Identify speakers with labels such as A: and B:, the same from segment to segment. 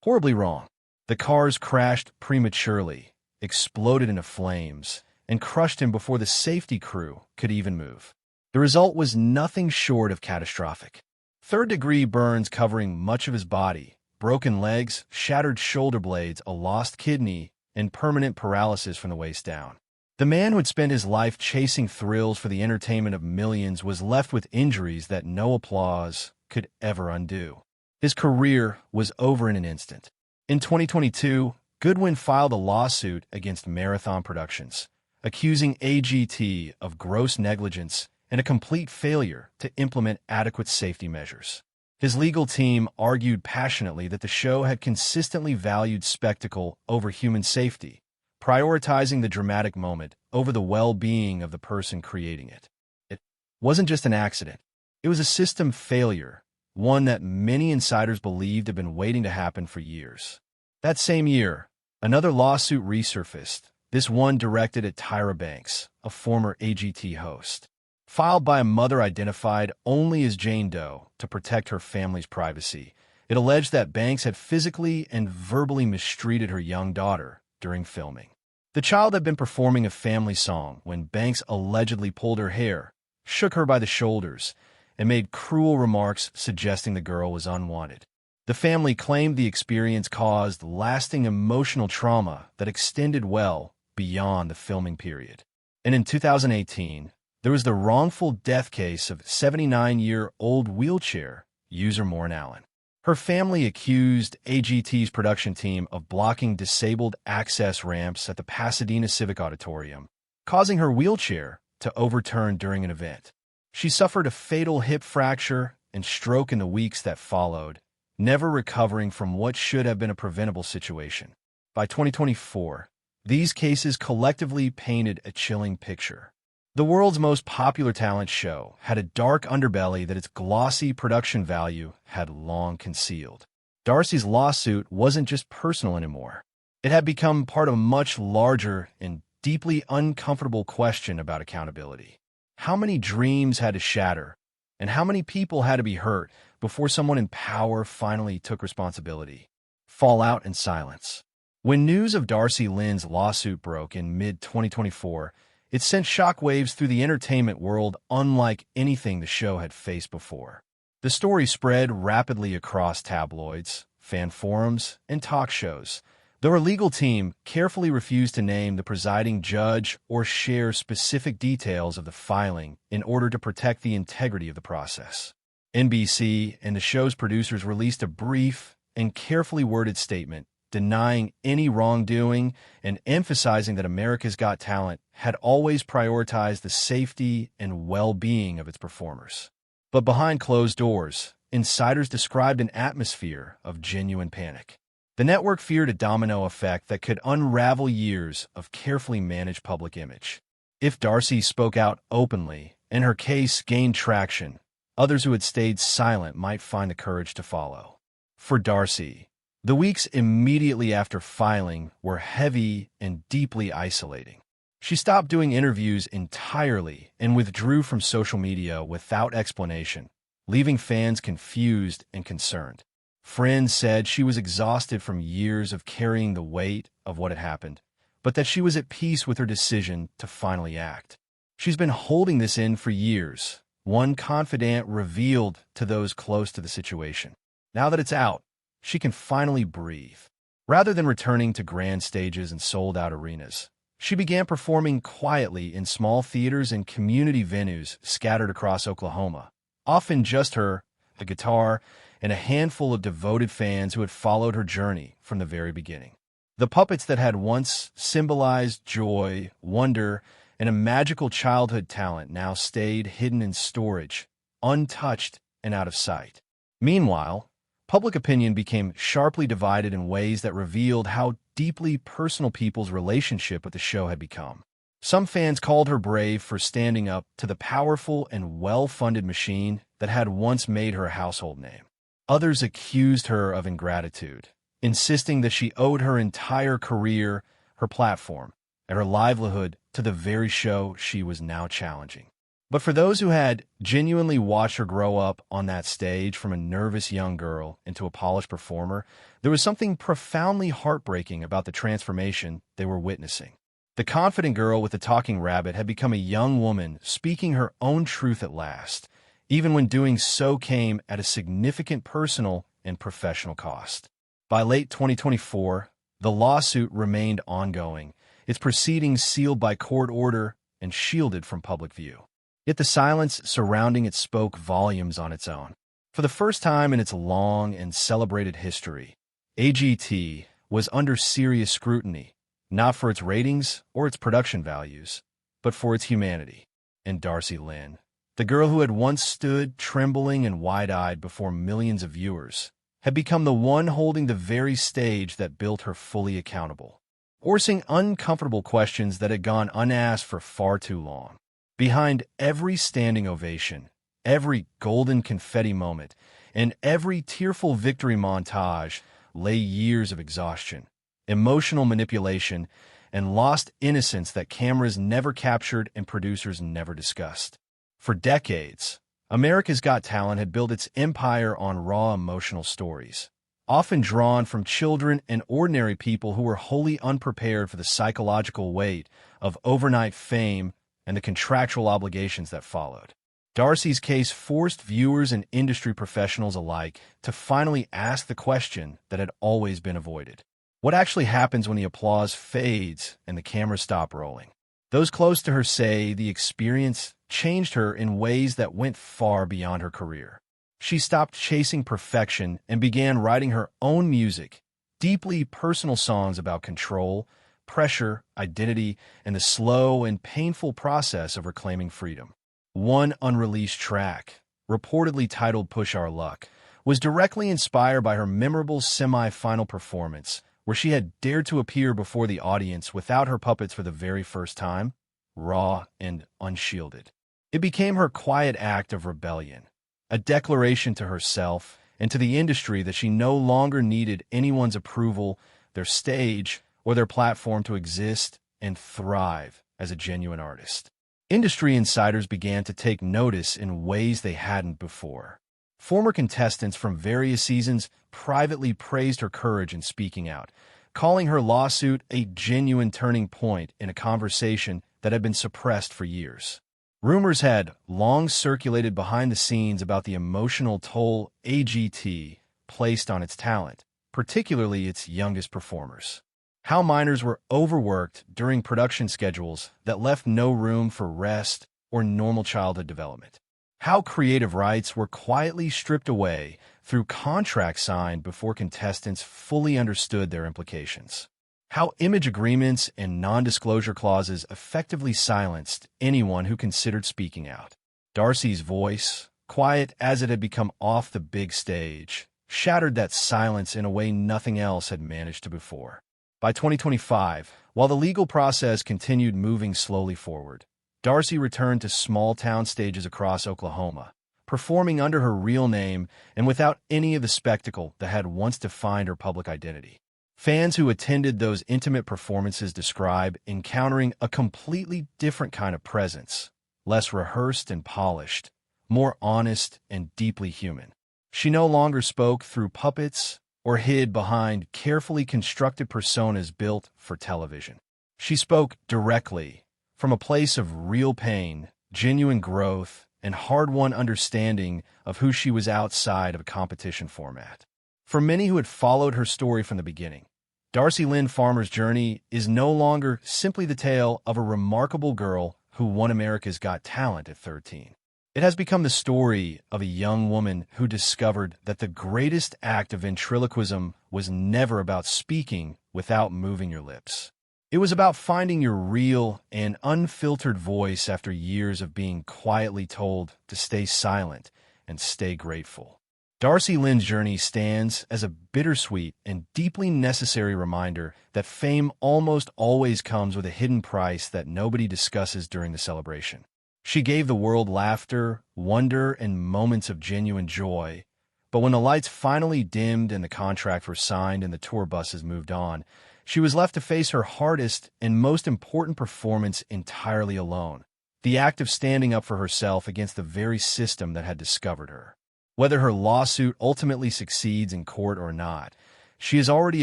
A: horribly wrong. The cars crashed prematurely, exploded into flames, and crushed him before the safety crew could even move. The result was nothing short of catastrophic. Third-degree burns covering much of his body, broken legs, shattered shoulder blades, a lost kidney, and permanent paralysis from the waist down. The man who had spent his life chasing thrills for the entertainment of millions was left with injuries that no applause could ever undo. His career was over in an instant. In 2022, Goodwin filed a lawsuit against Marathon Productions, accusing AGT of gross negligence and a complete failure to implement adequate safety measures. His legal team argued passionately that the show had consistently valued spectacle over human safety, prioritizing the dramatic moment over the well-being of the person creating it. It wasn't just an accident. It was a system failure, one that many insiders believed had been waiting to happen for years. That same year, another lawsuit resurfaced, this one directed at Tyra Banks, a former AGT host. Filed by a mother identified only as Jane Doe to protect her family's privacy, it alleged that Banks had physically and verbally mistreated her young daughter during filming. The child had been performing a family song when Banks allegedly pulled her hair, shook her by the shoulders, and made cruel remarks suggesting the girl was unwanted. The family claimed the experience caused lasting emotional trauma that extended well beyond the filming period. And in 2018, there was the wrongful death case of 79-year-old wheelchair user Maureen Allen. Her family accused AGT's production team of blocking disabled access ramps at the Pasadena Civic Auditorium, causing her wheelchair to overturn during an event. She suffered a fatal hip fracture and stroke in the weeks that followed, never recovering from what should have been a preventable situation. By 2024, these cases collectively painted a chilling picture. The world's most popular talent show had a dark underbelly that its glossy production value had long concealed. Darci's lawsuit wasn't just personal anymore. It had become part of a much larger and deeply uncomfortable question about accountability. How many dreams had to shatter, and how many people had to be hurt before someone in power finally took responsibility? Fallout and silence. When news of Darci Lynne's lawsuit broke in mid-2024, it sent shockwaves through the entertainment world unlike anything the show had faced before. The story spread rapidly across tabloids, fan forums, and talk shows, though her legal team carefully refused to name the presiding judge or share specific details of the filing in order to protect the integrity of the process. NBC and the show's producers released a brief and carefully worded statement denying any wrongdoing and emphasizing that America's Got Talent had always prioritized the safety and well-being of its performers. But behind closed doors, insiders described an atmosphere of genuine panic. The network feared a domino effect that could unravel years of carefully managed public image. If Darci spoke out openly and her case gained traction, others who had stayed silent might find the courage to follow. For Darci, the weeks immediately after filing were heavy and deeply isolating. She stopped doing interviews entirely and withdrew from social media without explanation, leaving fans confused and concerned. Friends said she was exhausted from years of carrying the weight of what had happened, but that she was at peace with her decision to finally act. She's been holding this in for years, one confidant revealed to those close to the situation. Now that it's out, she can finally breathe. Rather than returning to grand stages and sold-out arenas, she began performing quietly in small theaters and community venues scattered across Oklahoma, often just her, a guitar, and a handful of devoted fans who had followed her journey from the very beginning. The puppets that had once symbolized joy, wonder, and a magical childhood talent now stayed hidden in storage, untouched and out of sight. Meanwhile, public opinion became sharply divided in ways that revealed how deeply personal people's relationship with the show had become. Some fans called her brave for standing up to the powerful and well-funded machine that had once made her a household name. Others accused her of ingratitude, insisting that she owed her entire career, her platform, and her livelihood to the very show she was now challenging. But for those who had genuinely watched her grow up on that stage from a nervous young girl into a polished performer, there was something profoundly heartbreaking about the transformation they were witnessing. The confident girl with the talking rabbit had become a young woman speaking her own truth at last, even when doing so came at a significant personal and professional cost. By late 2024, the lawsuit remained ongoing, its proceedings sealed by court order and shielded from public view. Yet the silence surrounding it spoke volumes on its own. For the first time in its long and celebrated history, AGT was under serious scrutiny, not for its ratings or its production values, but for its humanity. And Darci Lynne, the girl who had once stood trembling and wide-eyed before millions of viewers, had become the one holding the very stage that built her fully accountable, forcing uncomfortable questions that had gone unasked for far too long. Behind every standing ovation, every golden confetti moment, and every tearful victory montage lay years of exhaustion, emotional manipulation, and lost innocence that cameras never captured and producers never discussed. For decades, America's Got Talent had built its empire on raw emotional stories, often drawn from children and ordinary people who were wholly unprepared for the psychological weight of overnight fame and the contractual obligations that followed. Darci's case forced viewers and industry professionals alike to finally ask the question that had always been avoided. What actually happens when the applause fades and the cameras stop rolling? Those close to her say the experience changed her in ways that went far beyond her career. She stopped chasing perfection and began writing her own music, deeply personal songs about control, pressure, identity, and the slow and painful process of reclaiming freedom. One unreleased track, reportedly titled Push Our Luck, was directly inspired by her memorable semi-final performance, where she had dared to appear before the audience without her puppets for the very first time, raw and unshielded. It became her quiet act of rebellion, a declaration to herself and to the industry that she no longer needed anyone's approval, their stage, or their platform to exist and thrive as a genuine artist. Industry insiders began to take notice in ways they hadn't before. Former contestants from various seasons privately praised her courage in speaking out, calling her lawsuit a genuine turning point in a conversation that had been suppressed for years. Rumors had long circulated behind the scenes about the emotional toll AGT placed on its talent, particularly its youngest performers. How minors were overworked during production schedules that left no room for rest or normal childhood development. How creative rights were quietly stripped away through contracts signed before contestants fully understood their implications. How image agreements and non-disclosure clauses effectively silenced anyone who considered speaking out. Darci's voice, quiet as it had become off the big stage, shattered that silence in a way nothing else had managed to before. By 2025, while the legal process continued moving slowly forward, Darci returned to small-town stages across Oklahoma, performing under her real name and without any of the spectacle that had once defined her public identity. Fans who attended those intimate performances describe encountering a completely different kind of presence, less rehearsed and polished, more honest and deeply human. She no longer spoke through puppets or hid behind carefully constructed personas built for television. She spoke directly, from a place of real pain, genuine growth, and hard-won understanding of who she was outside of a competition format. For many who had followed her story from the beginning, Darci Lynne Farmer's journey is no longer simply the tale of a remarkable girl who won America's Got Talent at 13. It has become the story of a young woman who discovered that the greatest act of ventriloquism was never about speaking without moving your lips. It was about finding your real and unfiltered voice after years of being quietly told to stay silent and stay grateful. Darci Lynne's journey stands as a bittersweet and deeply necessary reminder that fame almost always comes with a hidden price that nobody discusses during the celebration. She gave the world laughter, wonder, and moments of genuine joy, but when the lights finally dimmed and the contracts were signed and the tour buses moved on, she was left to face her hardest and most important performance entirely alone, the act of standing up for herself against the very system that had discovered her. Whether her lawsuit ultimately succeeds in court or not, she has already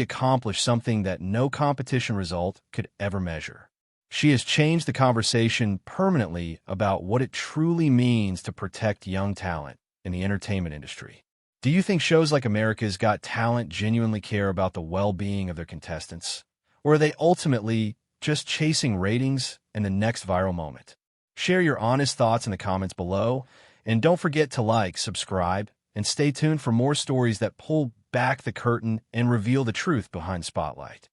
A: accomplished something that no competition result could ever measure. She has changed the conversation permanently about what it truly means to protect young talent in the entertainment industry. Do you think shows like America's Got Talent genuinely care about the well-being of their contestants? Or are they ultimately just chasing ratings and the next viral moment? Share your honest thoughts in the comments below, and don't forget to like, subscribe, and stay tuned for more stories that pull back the curtain and reveal the truth behind Spotlight.